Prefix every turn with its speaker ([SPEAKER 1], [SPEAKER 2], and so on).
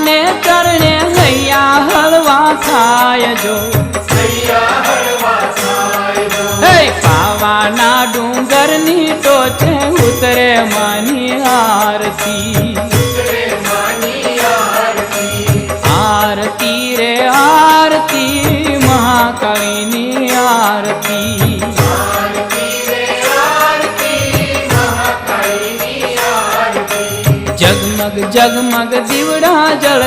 [SPEAKER 1] ને ચરણે હૈયા હળવા થાય જો હે પાવાના ડુંગરની ટોચે ઉતરે માની આરતી આરતી રે આરતી મહાકાળીની આરતી જગમગ જગમગ દીવડા જળ